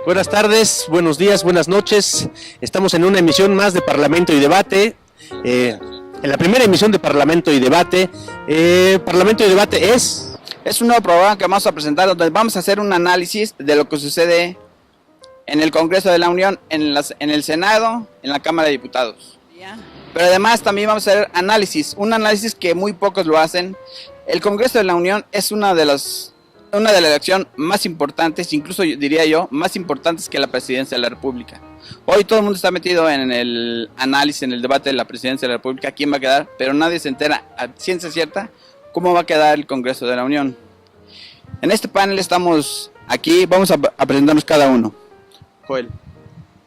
Buenas tardes, buenos días, buenas noches. Estamos en una emisión más de Parlamento y Debate. En la primera emisión de Parlamento y Debate. Parlamento y Debate es un nuevo programa que vamos a presentar donde vamos a hacer un análisis de lo que sucede en el Congreso de la Unión, en el Senado, en la Cámara de Diputados. Pero además también vamos a hacer un análisis que muy pocos lo hacen. El Congreso de la Unión es una de las elecciones más importantes, incluso diría yo, más importantes que la presidencia de la República. Hoy todo el mundo está metido en el análisis, en el debate de la presidencia de la República, quién va a quedar, pero nadie se entera a ciencia cierta cómo va a quedar el Congreso de la Unión. En este panel estamos aquí, vamos a presentarnos cada uno.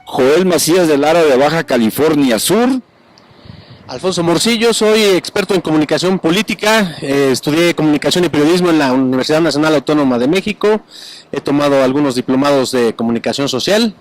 Joel Macías de Lara de Baja California Sur. Alfonso Morcillo, soy experto en comunicación política, estudié comunicación y periodismo en la Universidad Nacional Autónoma de México, he tomado algunos diplomados de comunicación social,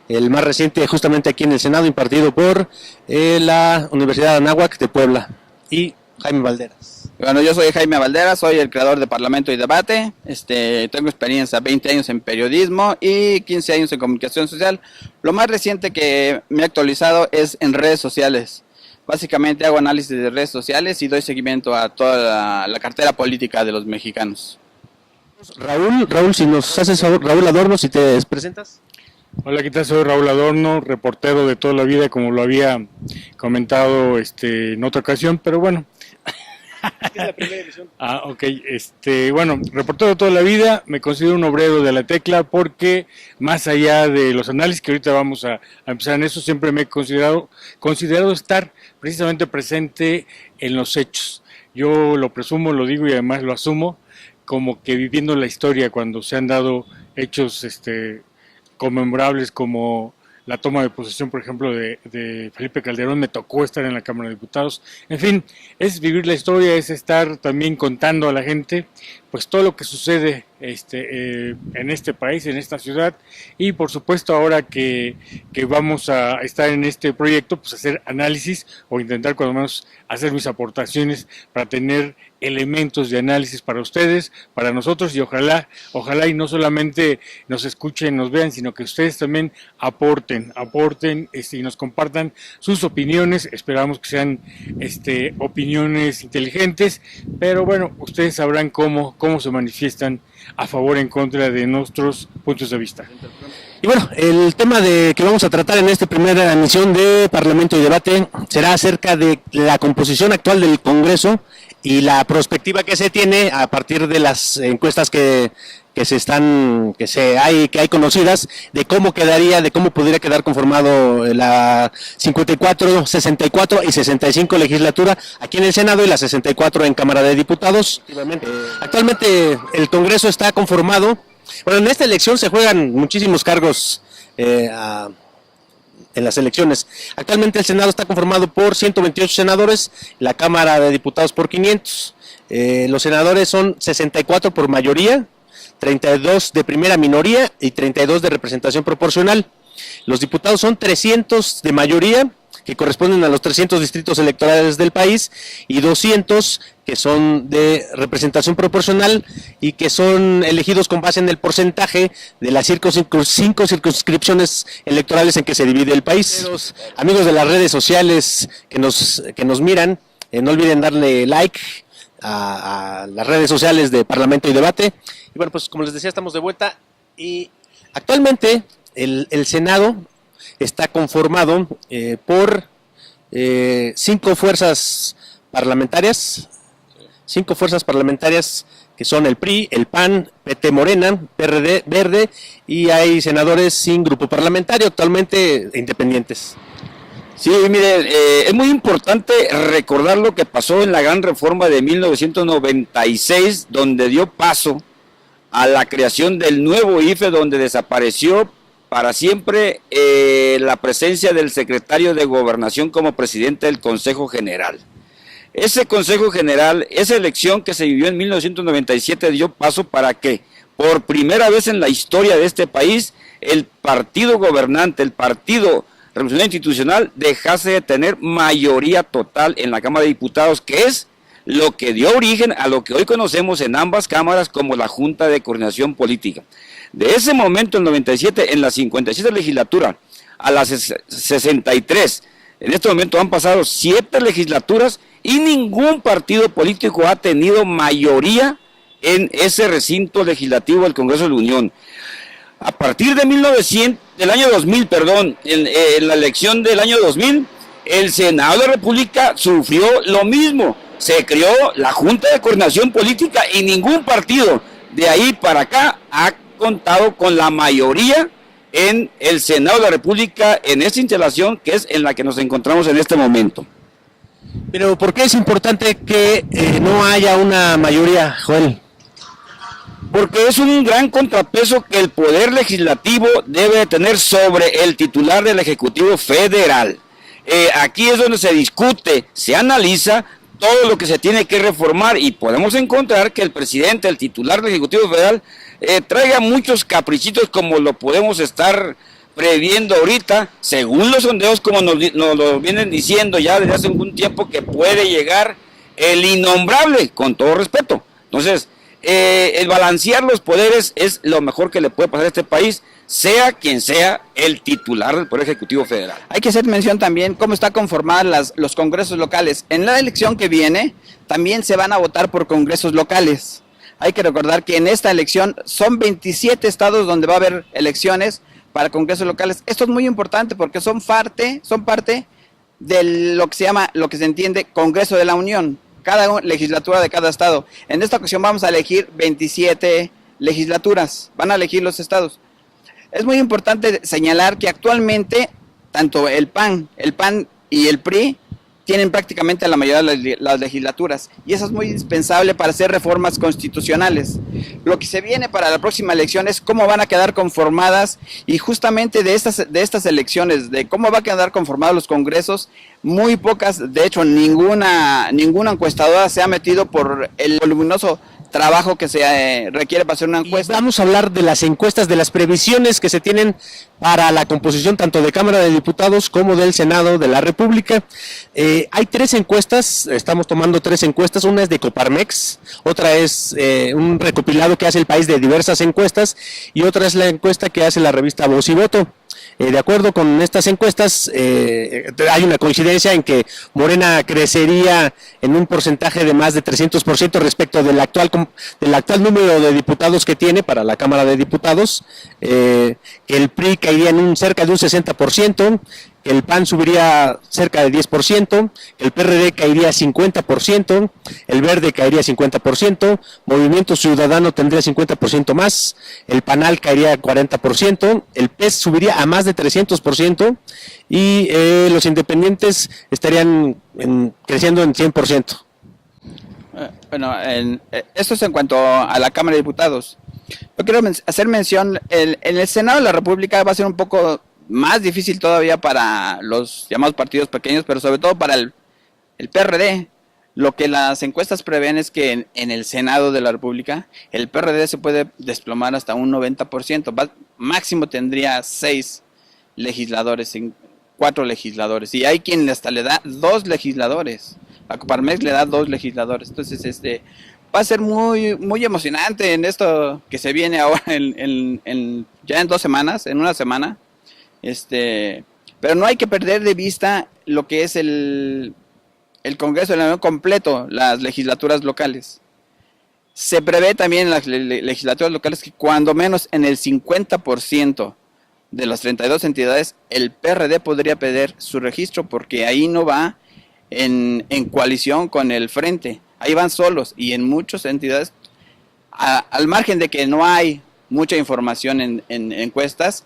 el más reciente justamente aquí en el Senado, impartido por la Universidad Anáhuac de Puebla, y Jaime Valderas. Bueno, yo soy Jaime Valderas, soy el creador de Parlamento y Debate, tengo experiencia, 20 años en periodismo y 15 años en comunicación social. Lo más reciente que me he actualizado es en redes sociales. Básicamente hago análisis de redes sociales y doy seguimiento a toda la cartera política de los mexicanos. Raúl, si nos haces favor, Raúl Adorno, si te presentas. Hola, ¿qué tal? Soy Raúl Adorno, reportero de toda la vida, como lo había comentado en otra ocasión, pero bueno. Es la primera edición. Ok, bueno, reportero de toda la vida, me considero un obrero de la tecla porque más allá de los análisis que ahorita vamos a empezar en eso, siempre me he considerado estar precisamente presente en los hechos. Yo lo presumo, lo digo y además lo asumo, como que viviendo la historia cuando se han dado hechos conmemorables como la toma de posesión, por ejemplo, de Felipe Calderón. Me tocó estar en la Cámara de Diputados. En fin, es vivir la historia, es estar también contando a la gente pues todo lo que sucede en este país, en esta ciudad, y por supuesto ahora que vamos a estar en este proyecto, pues hacer análisis o intentar cuando menos hacer mis aportaciones para tener elementos de análisis para ustedes, para nosotros, y ojalá y no solamente nos escuchen, nos vean, sino que ustedes también aporten y nos compartan sus opiniones. Esperamos que sean opiniones inteligentes, pero bueno, ustedes sabrán cómo se manifiestan a favor o en contra de nuestros puntos de vista. Y bueno, el tema que vamos a tratar en esta primera emisión de Parlamento y Debate será acerca de la composición actual del Congreso y la perspectiva que se tiene a partir de las encuestas que hay conocidas, de cómo podría quedar conformado la 54, 64 y 65 legislatura aquí en el Senado y la 64 en Cámara de Diputados. Actualmente el Congreso está conformado. Bueno, en esta elección se juegan muchísimos cargos en las elecciones. Actualmente el Senado está conformado por 128 senadores, la Cámara de Diputados por 500. Los senadores son 64 por mayoría, 32 de primera minoría y 32 de representación proporcional. Los diputados son 300 de mayoría, que corresponden a los 300 distritos electorales del país, y 200 que son de representación proporcional y que son elegidos con base en el porcentaje de las 5 circunscripciones electorales en que se divide el país. Los amigos de las redes sociales que nos miran, no olviden darle like a las redes sociales de Parlamento y Debate. Y bueno, pues como les decía, estamos de vuelta y actualmente el Senado está conformado por 5 fuerzas parlamentarias, que son el PRI, el PAN, PT Morena, PRD, Verde, y hay senadores sin grupo parlamentario, actualmente independientes. Sí, mire, es muy importante recordar lo que pasó en la gran reforma de 1996, donde dio paso a la creación del nuevo IFE, donde desapareció para siempre la presencia del secretario de Gobernación como presidente del Consejo General. Ese Consejo General, esa elección que se vivió en 1997 dio paso para que, por primera vez en la historia de este país, el partido gobernante, el partido revolucionario institucional, dejase de tener mayoría total en la Cámara de Diputados, que es lo que dio origen a lo que hoy conocemos en ambas cámaras como la Junta de Coordinación Política. De ese momento, el 97, en la 57 legislatura, a las 63, en este momento han pasado 7 legislaturas y ningún partido político ha tenido mayoría en ese recinto legislativo del Congreso de la Unión. A partir de del año 2000, en la elección del año 2000, el Senado de la República sufrió lo mismo. Se creó la Junta de Coordinación Política y ningún partido de ahí para acá ha contado con la mayoría en el Senado de la República, en esta instalación que es en la que nos encontramos en este momento. Pero ¿por qué es importante que no haya una mayoría, Joel? Porque es un gran contrapeso que el Poder Legislativo debe tener sobre el titular del Ejecutivo Federal. Aquí es donde se discute, se analiza todo lo que se tiene que reformar y podemos encontrar que el presidente, el titular del Ejecutivo Federal, traiga muchos caprichitos como lo podemos estar previendo ahorita, según los sondeos como nos lo vienen diciendo ya desde hace algún tiempo, que puede llegar el innombrable, con todo respeto. Entonces, el balancear los poderes es lo mejor que le puede pasar a este país, sea quien sea el titular del Poder Ejecutivo Federal. Hay que hacer mención también cómo está conformadas los congresos locales. En la elección que viene también se van a votar por congresos locales. Hay que recordar que en esta elección son 27 estados donde va a haber elecciones para congresos locales. Esto es muy importante porque son parte de lo que se entiende Congreso de la Unión, cada legislatura de cada estado. En esta ocasión vamos a elegir 27 legislaturas, van a elegir los estados. Es muy importante señalar que actualmente tanto el PAN y el PRI tienen prácticamente la mayoría de las legislaturas y eso es muy indispensable para hacer reformas constitucionales. Lo que se viene para la próxima elección es cómo van a quedar conformadas y justamente de estas elecciones, de cómo van a quedar conformados los congresos, muy pocas, de hecho ninguna encuestadora se ha metido por el voluminoso trabajo que se requiere para hacer una encuesta. Y vamos a hablar de las encuestas, de las previsiones que se tienen para la composición tanto de Cámara de Diputados como del Senado de la República. Hay 3 encuestas, estamos tomando 3 encuestas, una es de Coparmex, otra es un recopilado que hace El País de diversas encuestas y otra es la encuesta que hace la revista Voz y Voto. De acuerdo con estas encuestas, hay una coincidencia en que Morena crecería en un porcentaje de más de 300% respecto del actual número de diputados que tiene para la Cámara de Diputados, que el PRI caería en cerca de un 60%, que el PAN subiría cerca de 10%, el PRD caería 50%, el Verde caería 50%, Movimiento Ciudadano tendría 50% más, el PANAL caería 40%, el PES subiría a más de 300% y los independientes estarían creciendo en 100%. Bueno, esto es en cuanto a la Cámara de Diputados. Yo quiero hacer mención, en el Senado de la República va a ser un poco más difícil todavía para los llamados partidos pequeños, pero sobre todo para el PRD. Lo que las encuestas prevén es que en el Senado de la República el PRD se puede desplomar hasta un 90%, máximo tendría 6 legisladores, 4 legisladores, y hay quien hasta le da 2 legisladores. A Coparmex le da 2 legisladores, entonces va a ser muy, muy emocionante en esto que se viene ahora ya en 2 semanas, en una semana. Pero no hay que perder de vista lo que es el Congreso de la Unión completo, las legislaturas locales. Se prevé también en las legislaturas locales que cuando menos en el 50% de las 32 entidades el PRD podría pedir su registro porque ahí no va en coalición con el Frente, ahí van solos y en muchas entidades, al margen de que no hay mucha información en encuestas,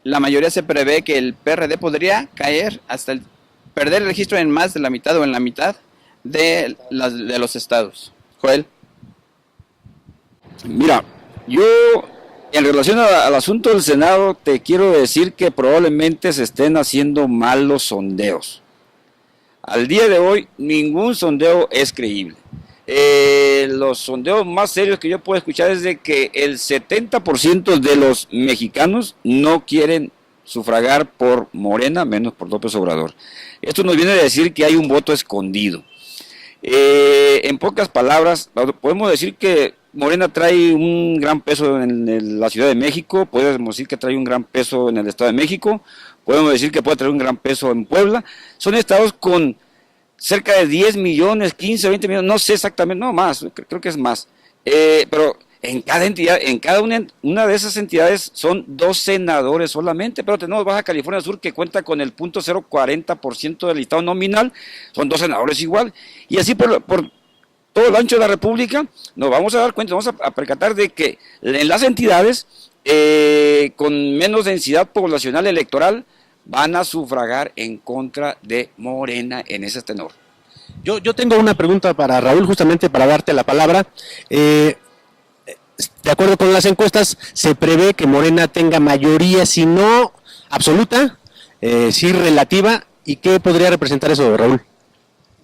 la mayoría se prevé que el PRD podría caer hasta perder el registro en más de la mitad o en la mitad de los estados. Joel. Mira, yo en relación al asunto del Senado te quiero decir que probablemente se estén haciendo mal los sondeos. Al día de hoy ningún sondeo es creíble. Los sondeos más serios que yo puedo escuchar es de que el 70% de los mexicanos no quieren sufragar por Morena, menos por López Obrador. Esto nos viene a decir que hay un voto escondido. En pocas palabras, podemos decir que Morena trae un gran peso en la Ciudad de México, podemos decir que trae un gran peso en el Estado de México, podemos decir que puede traer un gran peso en Puebla. Son estados con cerca de 10 millones, 15, 20 millones, no sé exactamente, no más, creo que es más. Pero en cada entidad, en cada una de esas entidades son 2 senadores solamente, pero tenemos Baja California Sur que cuenta con el 0.040% del listado nominal, son 2 senadores igual, y así por todo el ancho de la República nos vamos a dar cuenta, vamos a percatar de que en las entidades con menos densidad poblacional electoral van a sufragar en contra de Morena en ese tenor. Yo tengo una pregunta para Raúl, justamente para darte la palabra. De acuerdo con las encuestas, se prevé que Morena tenga mayoría, si no absoluta, sí relativa. ¿Y qué podría representar eso, Raúl?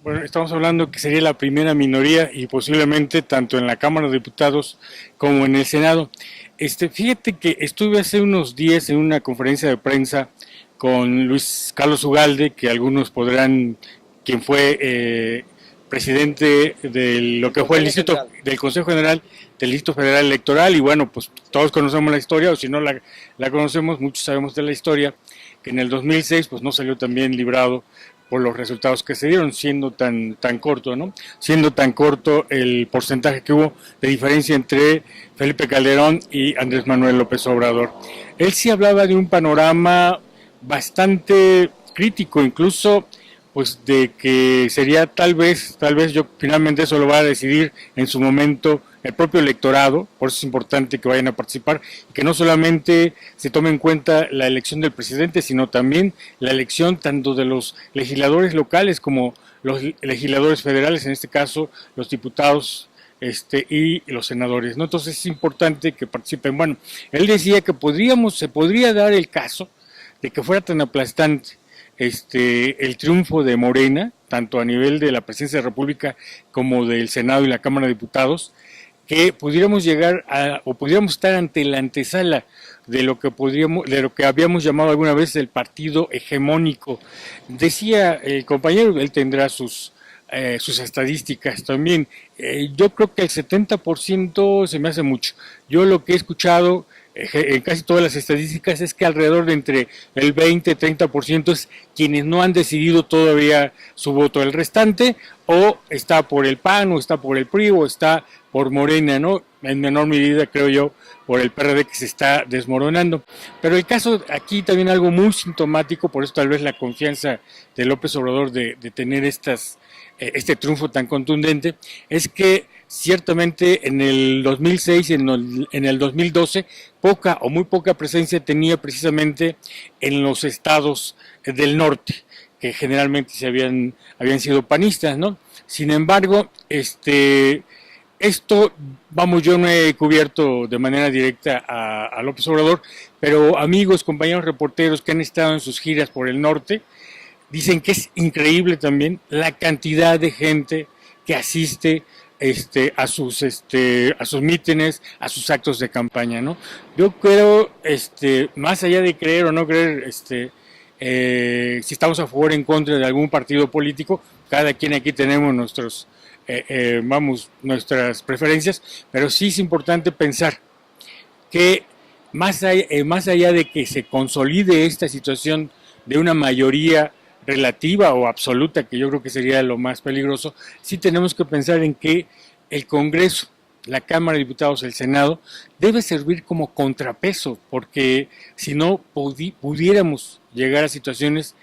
Bueno, estamos hablando que sería la primera minoría y posiblemente tanto en la Cámara de Diputados como en el Senado. Fíjate que estuve hace unos días en una conferencia de prensa con Luis Carlos Ugalde, que algunos podrán, quien fue presidente de lo que fue el Distrito, del Consejo General del Distrito Federal Electoral, y bueno, pues todos conocemos la historia, o si no la conocemos, muchos sabemos de la historia, que en el 2006 pues no salió tan bien librado por los resultados que se dieron, siendo tan corto, ¿no? Siendo tan corto el porcentaje que hubo de diferencia entre Felipe Calderón y Andrés Manuel López Obrador. Él sí hablaba de un panorama bastante crítico, incluso pues de que sería tal vez yo finalmente eso lo va a decidir en su momento el propio electorado, por eso es importante que vayan a participar y que no solamente se tome en cuenta la elección del presidente, sino también la elección tanto de los legisladores locales como los legisladores federales, en este caso los diputados y los senadores, ¿no? Entonces es importante que participen. Bueno, él decía que se podría dar el caso de que fuera tan aplastante el triunfo de Morena, tanto a nivel de la Presidencia de la República como del Senado y la Cámara de Diputados, que pudiéramos pudiéramos estar ante la antesala de lo que habíamos llamado alguna vez el partido hegemónico. Decía el compañero, él tendrá sus estadísticas también. Yo creo que el 70% se me hace mucho. Yo lo que he escuchado en casi todas las estadísticas es que alrededor de entre el 20-30% es quienes no han decidido todavía su voto. El restante o está por el PAN, o está por el PRI, o está por Morena, ¿no? En menor medida, creo yo, por el PRD que se está desmoronando. Pero el caso aquí también algo muy sintomático, por eso tal vez la confianza de López Obrador de tener este triunfo tan contundente, es que ciertamente en el 2006 y en el 2012 poca o muy poca presencia tenía precisamente en los estados del norte, que generalmente habían sido panistas, ¿no? Sin embargo, esto, yo no he cubierto de manera directa a López Obrador, pero amigos, compañeros reporteros que han estado en sus giras por el norte, dicen que es increíble también la cantidad de gente que asiste a sus mítines, a sus actos de campaña, ¿no? Yo creo, más allá de creer o no creer, si estamos a favor o en contra de algún partido político, cada quien aquí tenemos nuestras preferencias, pero sí es importante pensar que más allá de que se consolide esta situación de una mayoría relativa o absoluta, que yo creo que sería lo más peligroso, sí tenemos que pensar en que el Congreso, la Cámara de Diputados, el Senado, debe servir como contrapeso, porque si no pudiéramos llegar a situaciones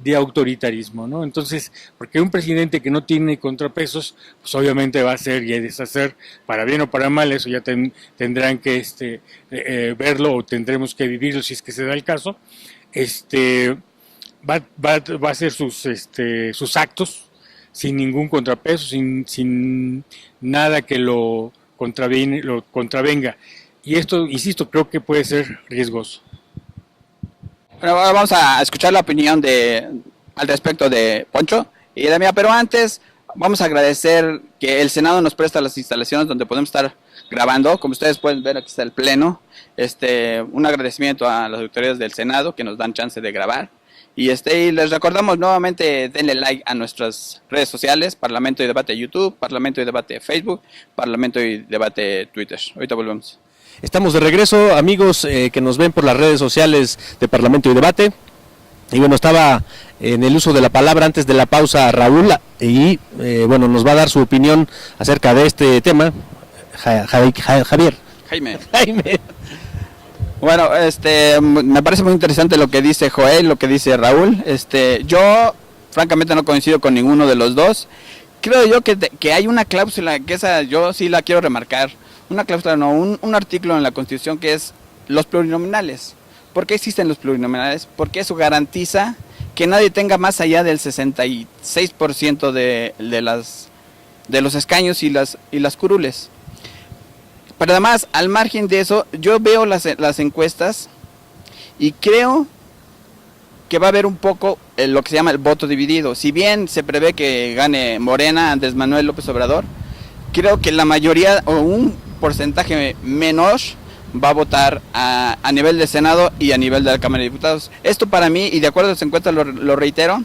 de autoritarismo, ¿no? Entonces, porque un presidente que no tiene contrapesos, pues obviamente va a hacer y a deshacer, para bien o para mal, eso ya tendrán que verlo o tendremos que vivirlo si es que se da el caso. Va a hacer sus actos sin ningún contrapeso, sin nada que lo contravenga. Y esto, insisto, creo que puede ser riesgoso. Bueno, ahora vamos a escuchar la opinión al respecto de Poncho y de mía, pero antes vamos a agradecer que el Senado nos presta las instalaciones donde podemos estar grabando. Como ustedes pueden ver, aquí está el pleno. Un agradecimiento a las autoridades del Senado que nos dan chance de grabar. Y les recordamos nuevamente, denle like a nuestras redes sociales, Parlamento y Debate YouTube, Parlamento y Debate Facebook, Parlamento y Debate Twitter. Ahorita volvemos. Estamos de regreso, amigos que nos ven por las redes sociales de Parlamento y Debate. Y bueno, estaba en el uso de la palabra antes de la pausa Raúl y bueno, nos va a dar su opinión acerca de este tema. Jaime. Bueno, me parece muy interesante lo que dice Joel, lo que dice Raúl. Yo francamente no coincido con ninguno de los dos. Creo yo que hay una cláusula, que esa yo sí la quiero remarcar. Una cláusula, no, un artículo en la Constitución que es los plurinominales. ¿Por qué existen los plurinominales? Porque eso garantiza que nadie tenga más allá del 66% de los escaños y las curules. Pero además, al margen de eso, yo veo las encuestas y creo que va a haber un poco lo que se llama el voto dividido. Si bien se prevé que gane Morena, Andrés Manuel López Obrador, creo que la mayoría o un porcentaje menor va a votar a nivel de Senado y a nivel de la Cámara de Diputados. Esto para mí, y de acuerdo a las encuestas lo reitero,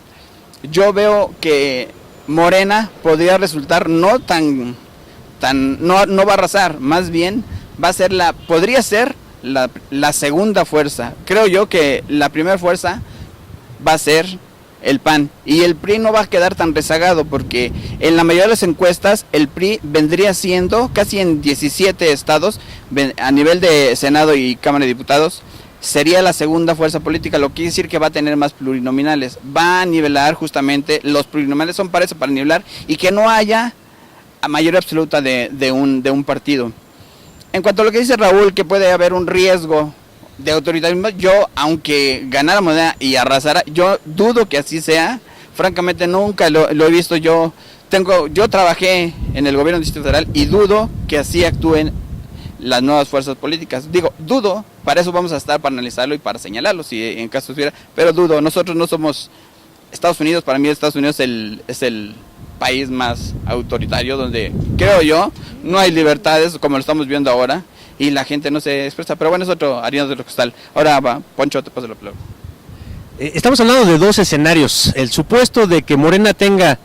yo veo que Morena podría resultar no va a arrasar, más bien podría ser la segunda fuerza. Creo yo que la primera fuerza va a ser el PAN, y el PRI no va a quedar tan rezagado, porque en la mayoría de las encuestas el PRI vendría siendo casi en 17 estados a nivel de Senado y Cámara de Diputados, sería la segunda fuerza política, lo que quiere decir que va a tener más plurinominales, va a nivelar justamente, los plurinominales son para eso, para nivelar, y que no haya a mayoría absoluta de un partido. En cuanto a lo que dice Raúl, que puede haber un riesgo de autoritarismo, yo, aunque ganara Morena y arrasara, yo dudo que así sea. Francamente nunca lo he visto. Yo trabajé en el gobierno del Distrito Federal y dudo que así actúen las nuevas fuerzas políticas. Digo, dudo, para eso vamos a estar para analizarlo y para señalarlo, si en caso estuviera, pero dudo. Nosotros no somos Estados Unidos. Para mí Estados Unidos es el país más autoritario, donde creo yo no hay libertades como lo estamos viendo ahora y la gente no se expresa, pero bueno, es otro harina de otro costal. Ahora va, Poncho, te paso la palabra. Estamos hablando de dos escenarios: el supuesto de que Morena tenga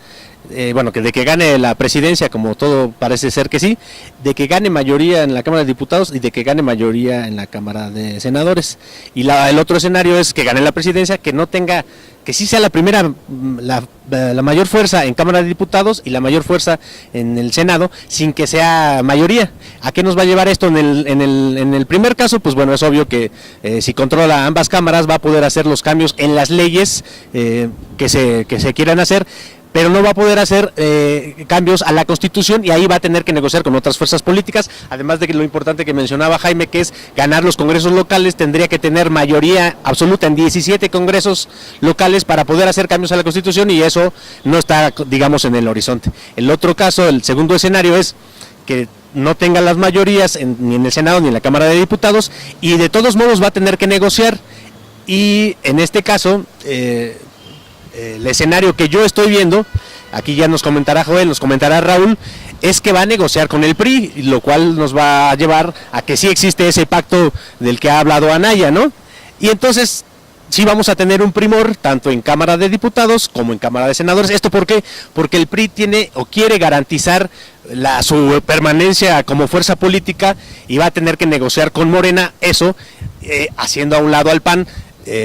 de que gane la presidencia, como todo parece ser que sí, de que gane mayoría en la Cámara de Diputados y de que gane mayoría en la Cámara de Senadores. Y el otro escenario es que gane la presidencia, que no tenga, que sí sea la primera, la mayor fuerza en Cámara de Diputados y la mayor fuerza en el Senado, sin que sea mayoría. ¿A qué nos va a llevar esto? En el primer caso, pues bueno, es obvio que si controla ambas cámaras va a poder hacer los cambios en las leyes que se quieran hacer, pero no va a poder hacer cambios a la Constitución, y ahí va a tener que negociar con otras fuerzas políticas, además de que lo importante que mencionaba Jaime, que es ganar los congresos locales. Tendría que tener mayoría absoluta en 17 congresos locales para poder hacer cambios a la Constitución, y eso no está, digamos, en el horizonte. El otro caso, el segundo escenario, es que no tenga las mayorías ni en el Senado ni en la Cámara de Diputados, y de todos modos va a tener que negociar, y en este caso el escenario que yo estoy viendo, aquí ya nos comentará Joel, nos comentará Raúl, es que va a negociar con el PRI, lo cual nos va a llevar a que sí existe ese pacto del que ha hablado Anaya, ¿no? Y entonces sí vamos a tener un primor tanto en Cámara de Diputados como en Cámara de Senadores. ¿Esto por qué? Porque el PRI tiene o quiere garantizar su permanencia como fuerza política, y va a tener que negociar con Morena eso, haciendo a un lado al PAN,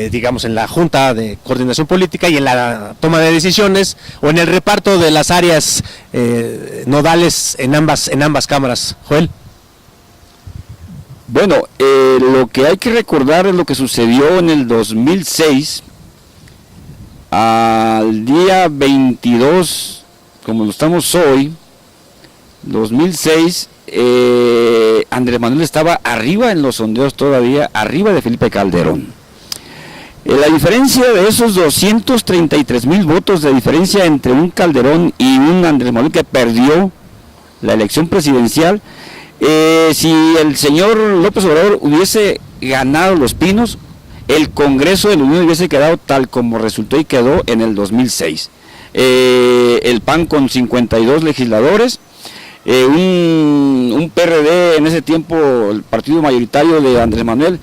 digamos, en la Junta de Coordinación Política y en la toma de decisiones, o en el reparto de las áreas nodales en ambas cámaras. Joel. Bueno, lo que hay que recordar es lo que sucedió en el 2006, al día 22, como lo estamos hoy, 2006, Andrés Manuel estaba arriba en los sondeos todavía, arriba de Felipe Calderón. La diferencia de esos 233,000 votos de diferencia entre un Calderón y un Andrés Manuel que perdió la elección presidencial, si el señor López Obrador hubiese ganado Los Pinos, el Congreso de la Unión hubiese quedado tal como resultó y quedó en el 2006. El PAN con 52 legisladores, un PRD en ese tiempo, el partido mayoritario de Andrés Manuel,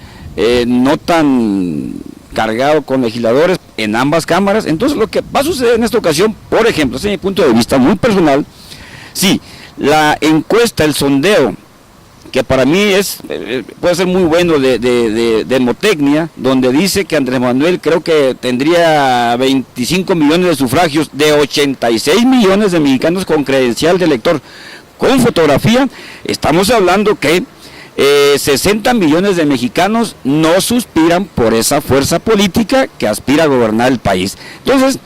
no tan cargado con legisladores, en ambas cámaras. Entonces lo que va a suceder en esta ocasión, por ejemplo, desde mi punto de vista muy personal, sí, la encuesta, el sondeo, que para mí puede ser muy bueno de demotecnia, donde dice que Andrés Manuel creo que tendría 25 millones de sufragios de 86 millones de mexicanos con credencial de elector, con fotografía. Estamos hablando que 60 millones de mexicanos no suspiran por esa fuerza política que aspira a gobernar el país. Entonces,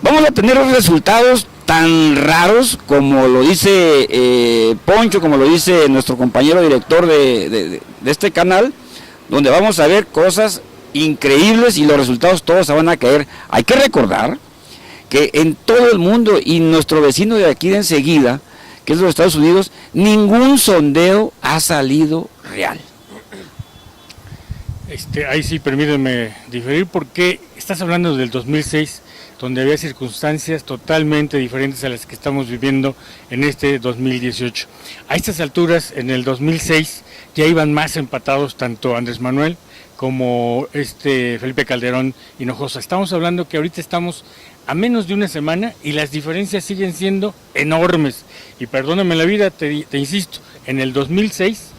vamos a tener resultados tan raros como lo dice Poncho, como lo dice nuestro compañero director de este canal, donde vamos a ver cosas increíbles y los resultados todos se van a caer. Hay que recordar que en todo el mundo y nuestro vecino de aquí de enseguida, que es los Estados Unidos, ningún sondeo ha salido real. Ahí sí, permíteme diferir, porque estás hablando del 2006, donde había circunstancias totalmente diferentes a las que estamos viviendo en este 2018. A estas alturas, en el 2006, ya iban más empatados tanto Andrés Manuel como Felipe Calderón Hinojosa. Estamos hablando que ahorita estamos a menos de una semana y las diferencias siguen siendo enormes. Y perdóname la vida, te insisto, en el 2006,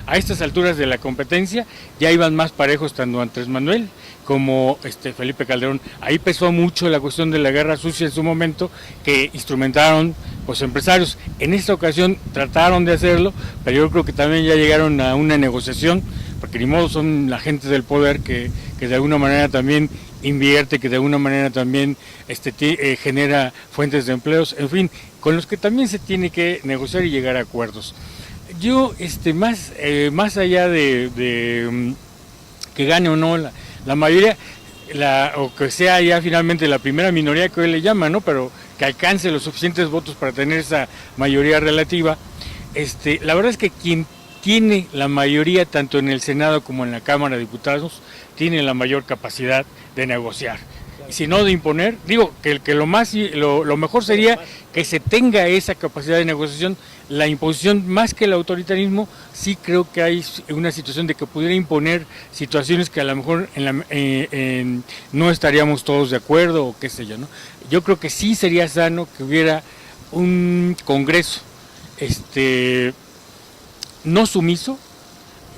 a estas alturas de la competencia, ya iban más parejos tanto Andrés Manuel como Felipe Calderón. Ahí pesó mucho la cuestión de la guerra sucia en su momento, que instrumentaron los empresarios. En esta ocasión trataron de hacerlo, pero yo creo que también ya llegaron a una negociación, porque ni modo son la gente del poder que de alguna manera también invierte, que de alguna manera también genera fuentes de empleos, en fin, con los que también se tiene que negociar y llegar a acuerdos. Yo, más allá de que gane o no la mayoría, o que sea ya finalmente la primera minoría que hoy le llaman, ¿no? Pero que alcance los suficientes votos para tener esa mayoría relativa, la verdad es que quien tiene la mayoría tanto en el Senado como en la Cámara de Diputados tiene la mayor capacidad de negociar. Y si no de imponer, digo que lo mejor sería que se tenga esa capacidad de negociación. La imposición, más que el autoritarismo, sí creo que hay una situación de que pudiera imponer situaciones que a lo mejor no estaríamos todos de acuerdo o qué sé yo, ¿no? Yo creo que sí sería sano que hubiera un Congreso no sumiso,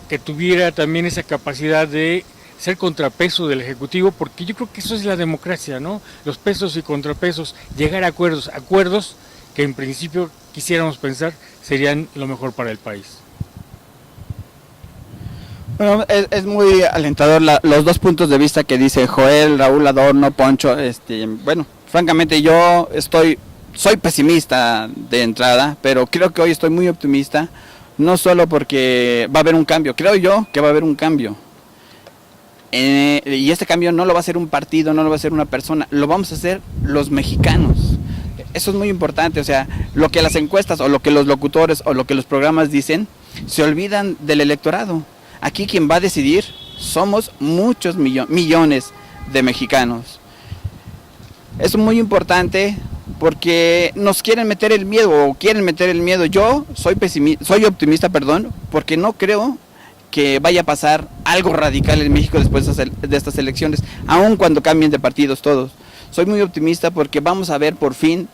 que tuviera también esa capacidad de ser contrapeso del Ejecutivo, porque yo creo que eso es la democracia, ¿no? Los pesos y contrapesos, llegar a acuerdos que en principio quisiéramos pensar serían lo mejor para el país. Bueno, es muy alentador los dos puntos de vista que dice Joel, Raúl Adorno, Poncho. Bueno, francamente yo soy pesimista de entrada, pero creo que hoy estoy muy optimista, no solo porque va a haber un cambio, creo yo que va a haber un cambio. Y este cambio no lo va a hacer un partido, no lo va a hacer una persona, lo vamos a hacer los mexicanos. Eso es muy importante, o sea, lo que las encuestas o lo que los locutores o lo que los programas dicen, se olvidan del electorado. Aquí quien va a decidir somos muchos millones de mexicanos. Es muy importante porque nos quieren meter el miedo, Yo soy optimista, porque no creo que vaya a pasar algo radical en México después de estas elecciones, aun cuando cambien de partidos todos. Soy muy optimista porque vamos a ver por fin,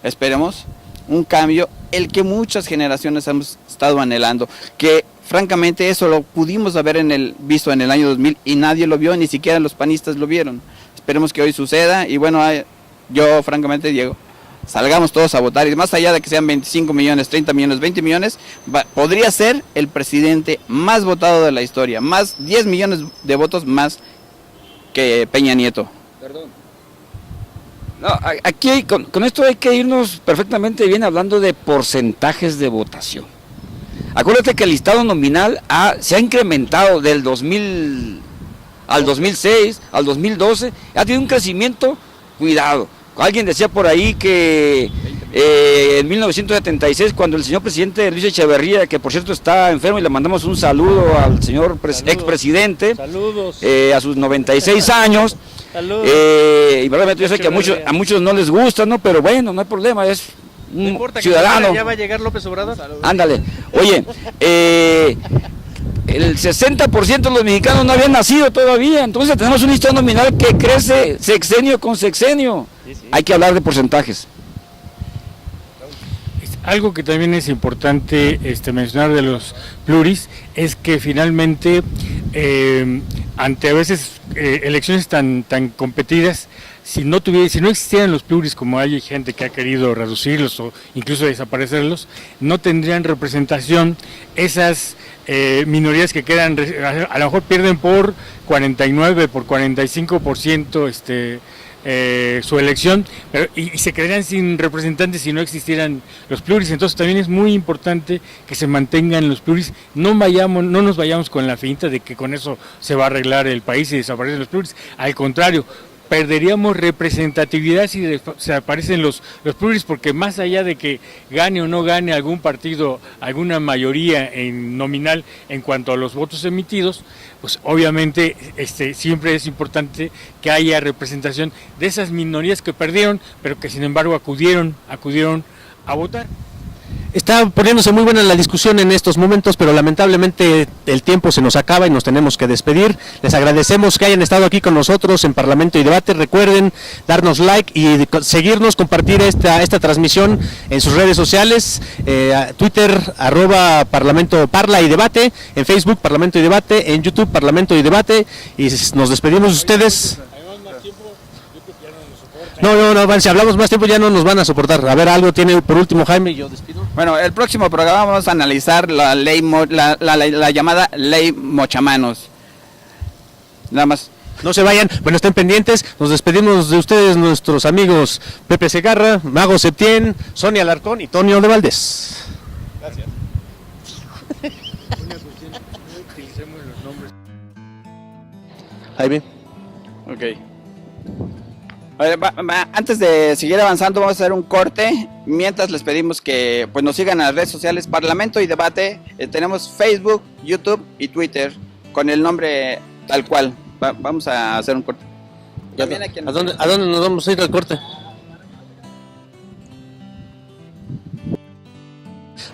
esperemos, un cambio, el que muchas generaciones hemos estado anhelando, que francamente eso lo pudimos haber visto en el año 2000 y nadie lo vio, ni siquiera los panistas lo vieron. Esperemos que hoy suceda y bueno, yo francamente, Diego, salgamos todos a votar y más allá de que sean 25 millones, 30 millones, 20 millones, podría ser el presidente más votado de la historia, 10 millones de votos más que Peña Nieto. Perdón. No, aquí con esto hay que irnos perfectamente bien hablando de porcentajes de votación. Acuérdate que el listado nominal se ha incrementado del 2000 al 2006, al 2012, ha tenido un crecimiento, cuidado. Alguien decía por ahí que en 1976, cuando el señor presidente Luis Echeverría, que por cierto está enfermo y le mandamos un saludo al señor expresidente, a sus 96 años, y verdaderamente yo sé que a muchos no les gusta, ¿no? Pero bueno, no hay problema, es un ciudadano. ¿Ya va a llegar López Obrador? Ándale. Oye, el 60% de los mexicanos no habían nacido todavía, entonces tenemos un listado nominal que crece sexenio con sexenio. Hay que hablar de porcentajes. Algo que también es importante mencionar de los pluris es que finalmente ante a veces elecciones tan competidas, si no existieran los pluris, como hay gente que ha querido reducirlos o incluso desaparecerlos, no tendrían representación esas minorías que quedan, a lo mejor pierden por 49, por 45% su elección, y se quedarían sin representantes si no existieran los pluris. Entonces también es muy importante que se mantengan los pluris, no nos vayamos con la finta de que con eso se va a arreglar el país y desaparecen los pluris, al contrario, perderíamos representatividad si desaparecen los pluris, porque más allá de que gane o no gane algún partido, alguna mayoría en nominal en cuanto a los votos emitidos, pues obviamente siempre es importante que haya representación de esas minorías que perdieron, pero que sin embargo acudieron a votar. Está poniéndose muy buena la discusión en estos momentos, pero lamentablemente el tiempo se nos acaba y nos tenemos que despedir. Les agradecemos que hayan estado aquí con nosotros en Parlamento y Debate. Recuerden darnos like y seguirnos, compartir esta transmisión en sus redes sociales, Twitter, @Parlamento Parla y Debate, en Facebook Parlamento y Debate, en YouTube Parlamento y Debate, y nos despedimos de ustedes. No, si hablamos más tiempo ya no nos van a soportar. A ver, algo tiene por último Jaime y yo despido. Bueno, el próximo programa vamos a analizar la ley, la llamada ley Mochamanos. Nada más. No se vayan, bueno, estén pendientes. Nos despedimos de ustedes, nuestros amigos Pepe Segarra, Mago Septién, Sonia Alarcón y Tonio de Valdés. Gracias. Una cuestión, no utilicemos los nombres. Jaime. Ok. Antes de seguir avanzando, vamos a hacer un corte. Mientras les pedimos que pues nos sigan en las redes sociales Parlamento y Debate. Tenemos Facebook, YouTube y Twitter con el nombre tal cual. Vamos a hacer un corte. ¿A dónde nos vamos a ir al corte?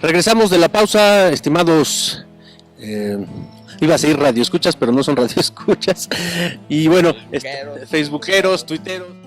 Regresamos de la pausa, estimados. Iba a seguir radioescuchas, pero no son radioescuchas. Y bueno, facebookeros, tuiteros.